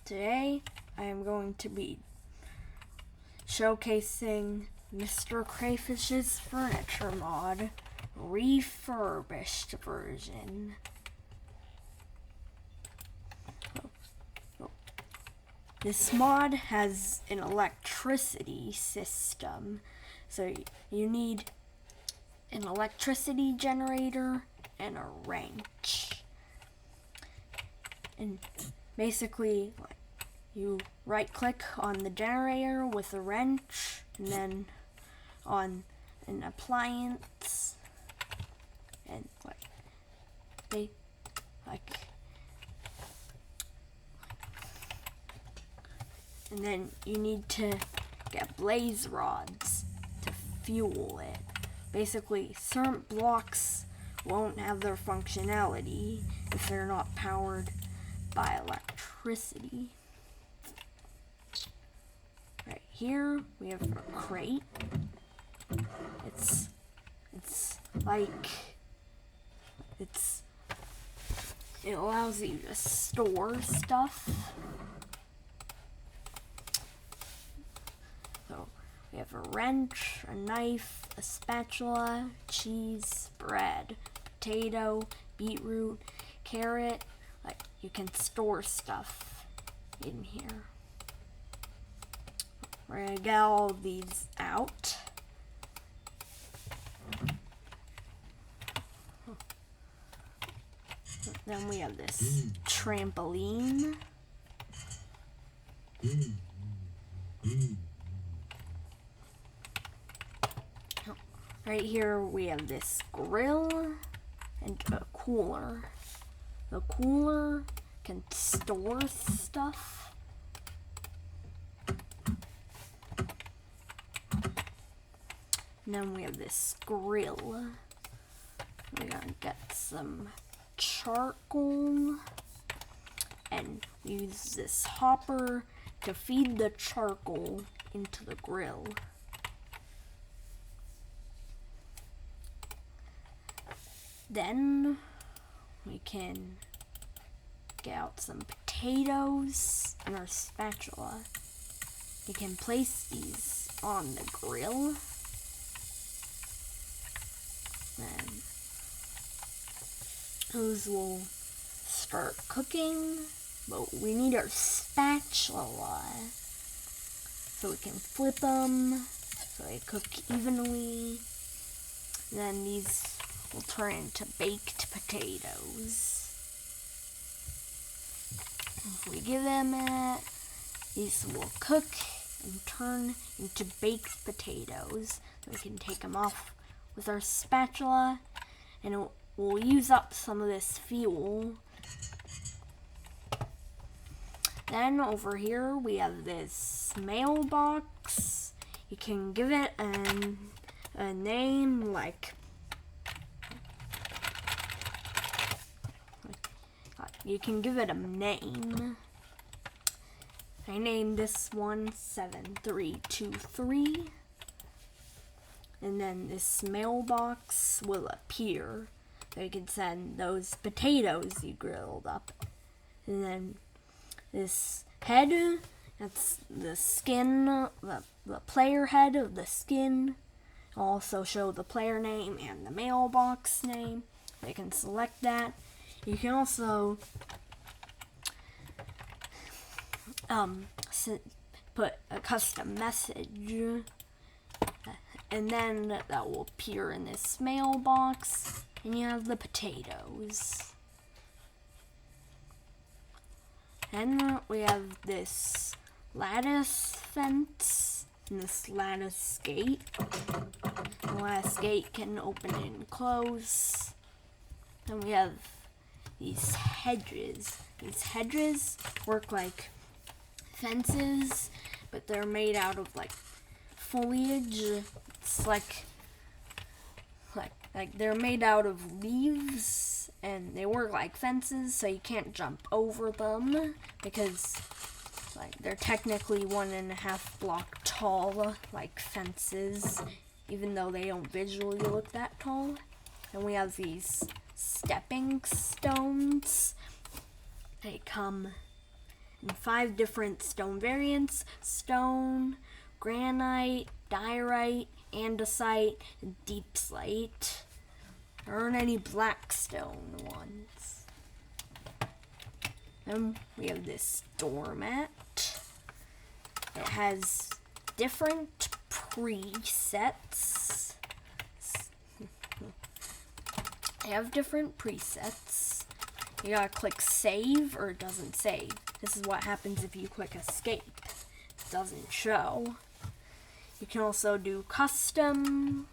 Today I am going to be showcasing MrCrayfish's furniture mod, Refurbished version. This mod has an electricity system, so you need an electricity generator and a wrench. And basically, you right click on the generator with a wrench, and then on an appliance, and and then you need to get blaze rods to fuel it. Basically, certain blocks won't have their functionality if they're not powered by electricity. Right here we have a crate. It allows you to store stuff. So we have a wrench, a knife, a spatula, cheese, bread, potato, beetroot, carrot. You can store stuff in here. We're gonna get all of these out. Then we have this trampoline. Right here we have this grill and a cooler. The cooler can store stuff. And then we have this grill. We're gonna get some charcoal and use this hopper to feed the charcoal into the grill. Then we can get out some potatoes and our spatula. We can place these on the grill. And those will start cooking, but we need our spatula so we can flip them so they cook evenly. And then these will turn into baked potatoes. If we give them that, these will cook and turn into baked potatoes. So we can take them off with our spatula, and we'll use up some of this fuel. Then over here we have this mailbox. You can give it a name you can give it a name. I named this one 7323. And then this mailbox will appear. So you can send those potatoes you grilled up. And then this head, that's the skin, the player head of the skin. It'll also show the player name and the mailbox name. You can select that. You can also put a custom message, and then that will appear in this mailbox, and you have the potatoes. And we have this lattice fence and this lattice gate. The lattice gate can open and close. And we have these hedges. These hedges work like fences, but they're made out of foliage. It's like they're made out of leaves, and they work like fences, so you can't jump over them because they're technically 1.5 block tall, like fences, even though they don't visually look that tall. And we have these stepping stones. They come and 5 different stone variants: stone, granite, diorite, andesite, and deep slate. There aren't any black stone ones. Then we have this doormat. It has different presets. I have different presets. You gotta click save or it doesn't save. This is what happens if you click escape. It doesn't show. You can also do custom.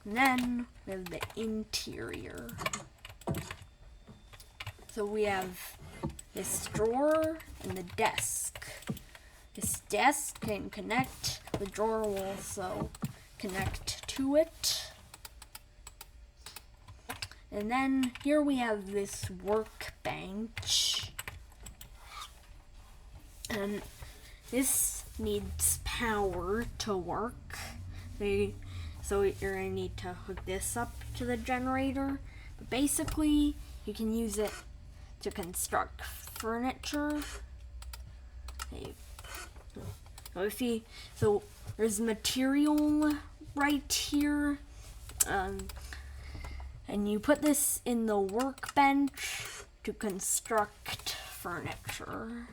And then we have the interior. So we have this drawer and the desk. This desk can connect. The drawer will also connect to it. And then here we have this workbench. And this needs power to work. So you're going to need to hook this up to the generator. But basically, you can use it to construct furniture. So there's material right here. And you put this in the workbench to construct furniture.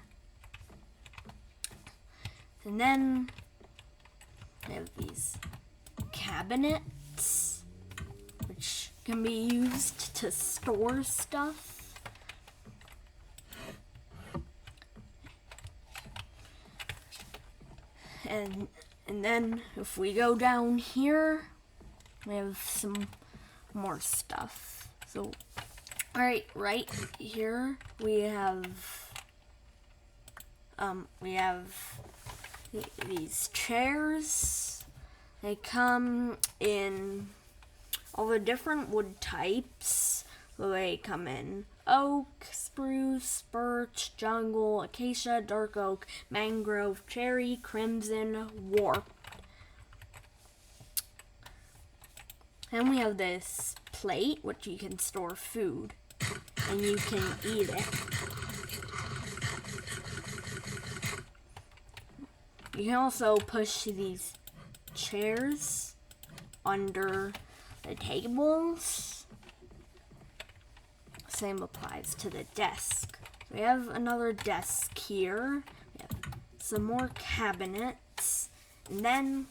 And then we have these cabinets, which can be used to store stuff. And then if we go down here, we have some more stuff. So right here we have these chairs. They come in all the different wood types. They come in oak, spruce, birch, jungle, acacia, dark oak, mangrove, cherry, crimson, warp. And we have this plate, which you can store food, and you can eat it. You can also push these chairs under the tables. Same applies to the desk. We have another desk here. We have some more cabinets. And then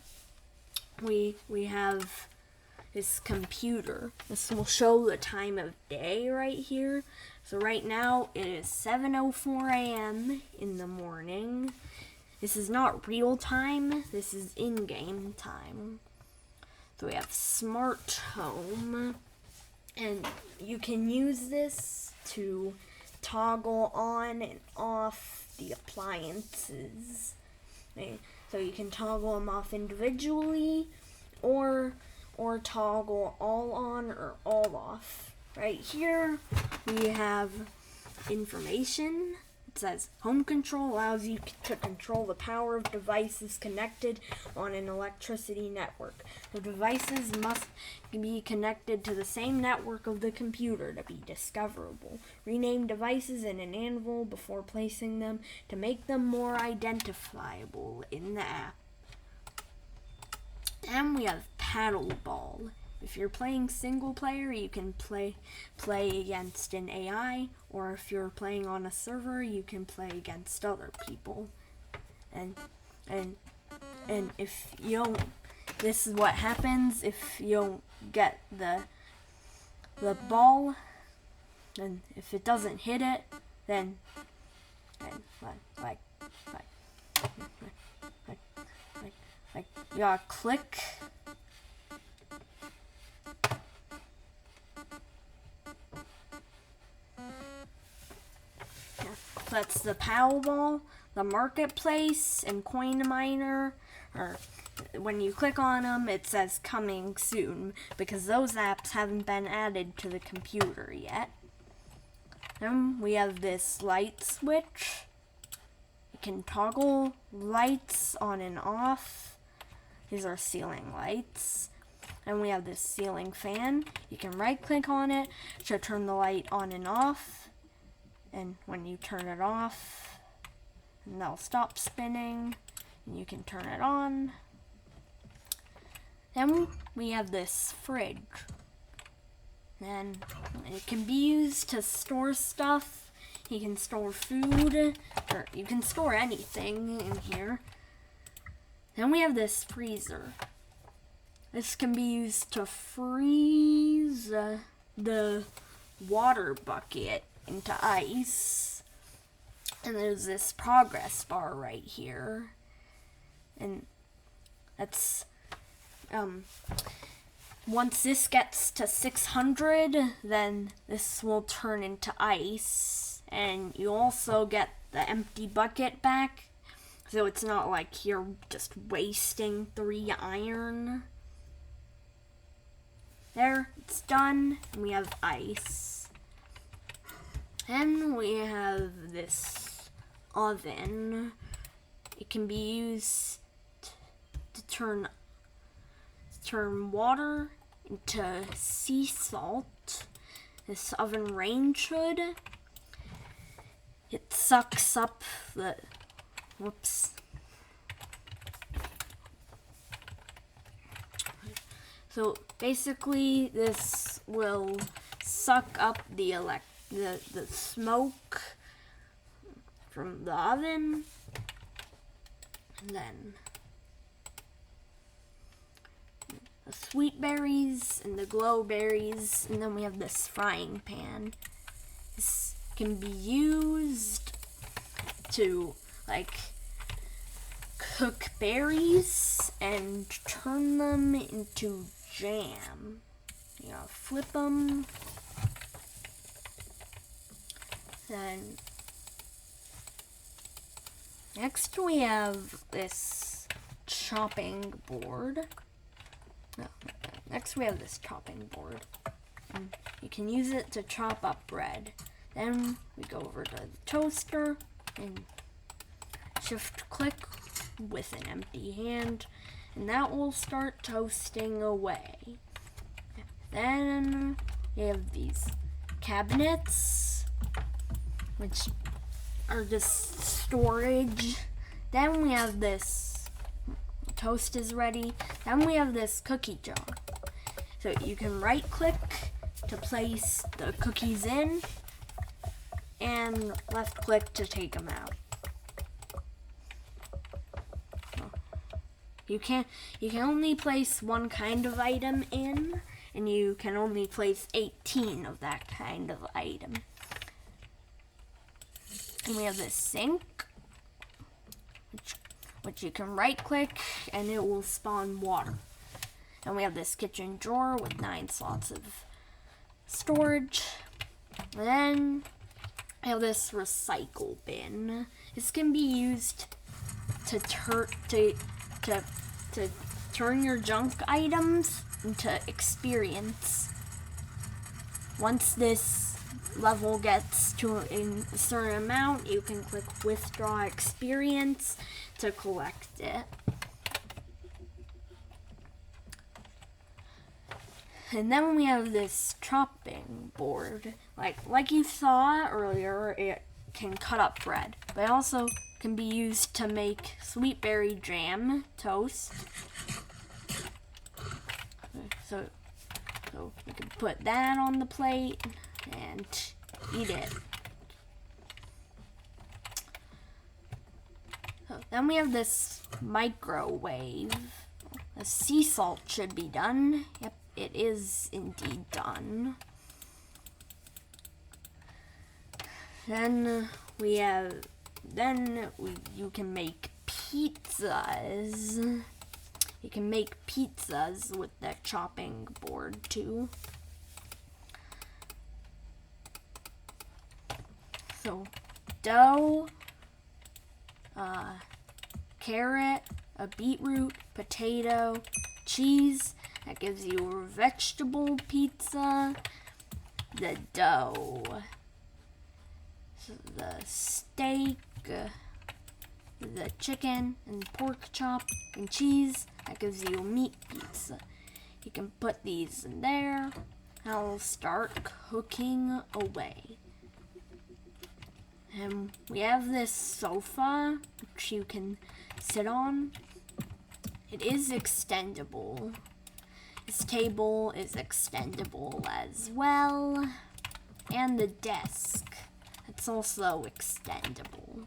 we have this computer. This will show the time of day right here. So right now it is 7:04 a.m. in the morning. This is not real time, this is in-game time. So we have smart home, and you can use this to toggle on and off the appliances. So you can toggle them off individually, or toggle all on or all off. Right here we have information. It says home control allows you to control the power of devices connected on an electricity network. The devices must be connected to the same network of the computer to be discoverable. Rename devices in an anvil before placing them to make them more identifiable in the app. Then we have paddle ball. If you're playing single player, you can play against an AI, or if you're playing on a server, you can play against other people. And if you don't, this is what happens if you don't get the ball, and if it doesn't hit it, then you gotta click. That's the Powerball, the Marketplace, and Coin Miner. Or when you click on them, it says coming soon, because those apps haven't been added to the computer yet. Then we have this light switch. You can toggle lights on and off. These are ceiling lights. And we have this ceiling fan. You can right click on it to turn the light on and off. And when you turn it off, and they'll stop spinning, and you can turn it on. Then we have this fridge. And it can be used to store stuff. You can store food, or you can store anything in here. Then we have this freezer. This can be used to freeze the water bucket into ice. And there's this progress bar right here. And that's, once this gets to 600, then this will turn into ice. And you also get the empty bucket back. So it's not like you're just wasting 3 iron. There, it's done. And we have ice. And we have this oven. It can be used to turn water into sea salt. This oven range hood. It sucks up the... Whoops. So basically, this will suck up the smoke from the oven, and then the sweet berries and the glow berries, and then we have this frying pan. This can be used to cook berries and turn them into jam. Flip them. Then next we have this chopping board. Next we have this chopping board. And you can use it to chop up bread. Then we go over to the toaster and shift click with an empty hand, and that will start toasting away. Then we have these cabinets, which are just storage. Then we have this, toast is ready. Then we have this cookie jar. So you can right click to place the cookies in, and left click to take them out. You can only place one kind of item in, and you can only place 18 of that kind of item. And we have this sink, which you can right click and it will spawn water. And we have this kitchen drawer with 9 slots of storage. And then I have this recycle bin. This can be used to turn your junk items into experience. Once this level gets to a certain amount, you can click withdraw experience to collect it. And then we have this chopping board. Like you saw earlier, it can cut up bread, but it also can be used to make sweet berry jam toast. So you can put that on the plate and eat it. So then we have this microwave. The sea salt should be done. Yep, it is indeed done. Then you can make pizzas. You can make pizzas with the chopping board too. So dough, carrot, a beetroot, potato, cheese. That gives you a vegetable pizza. The dough, so the steak, the chicken and pork chop and cheese. That gives you a meat pizza. you can put these in there. I'll start cooking away. And we have this sofa, which you can sit on. It is extendable. This table is extendable as well. And the desk, it's also extendable.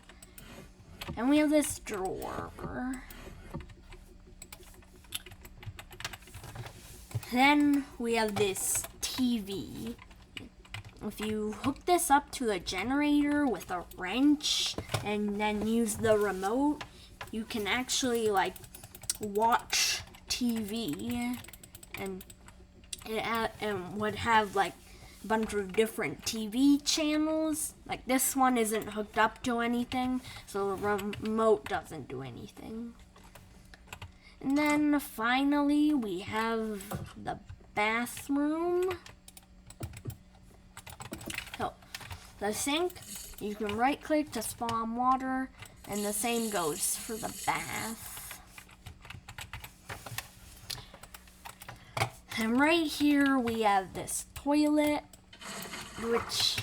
And we have this drawer. Then we have this TV. If you hook this up to a generator with a wrench and then use the remote, you can actually like watch TV, and it would have like a bunch of different TV channels. Like this one isn't hooked up to anything, so the remote doesn't do anything. And then finally we have the bathroom. So the sink, you can right click to spawn water, and the same goes for the bath. And right here we have this toilet, which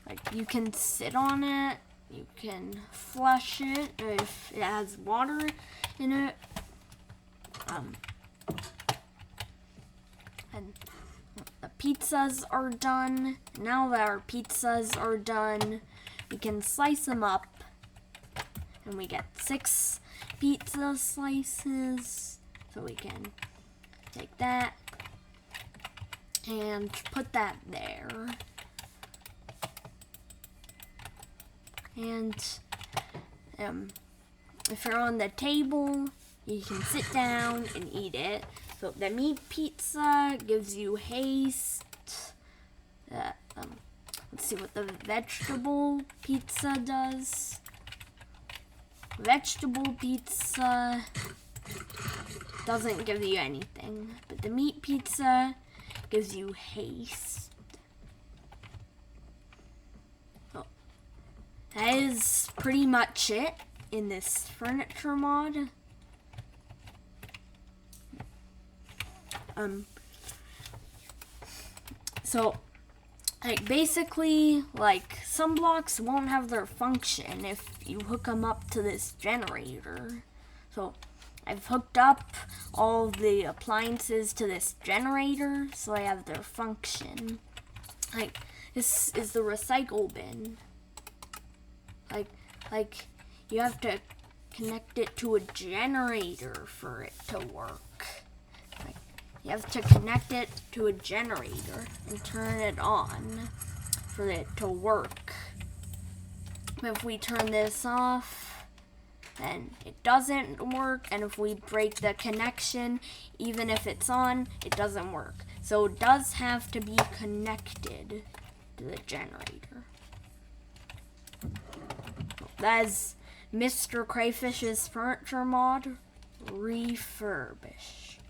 like you can sit on it, you can flush it if it has water in it. And the pizzas are done. Now that our pizzas are done, we can slice them up, and we get 6 pizza slices. So we can take that and put that there. And if you're on the table, you can sit down and eat it. So the meat pizza gives you haste. Let's see what the vegetable pizza does. Vegetable pizza doesn't give you anything, but the meat pizza gives you haste. So that is pretty much it in this furniture mod. So like basically, like some blocks won't have their function if you hook them up to this generator. So I've hooked up all the appliances to this generator, so I have their function. Like, this is the recycle bin. Like you have to connect it to a generator for it to work. Like, you have to connect it to a generator and turn it on for it to work. If we turn this off, then it doesn't work, and if we break the connection, even if it's on, it doesn't work. So it does have to be connected to the generator. That is MrCrayfish's furniture mod, Refurbished.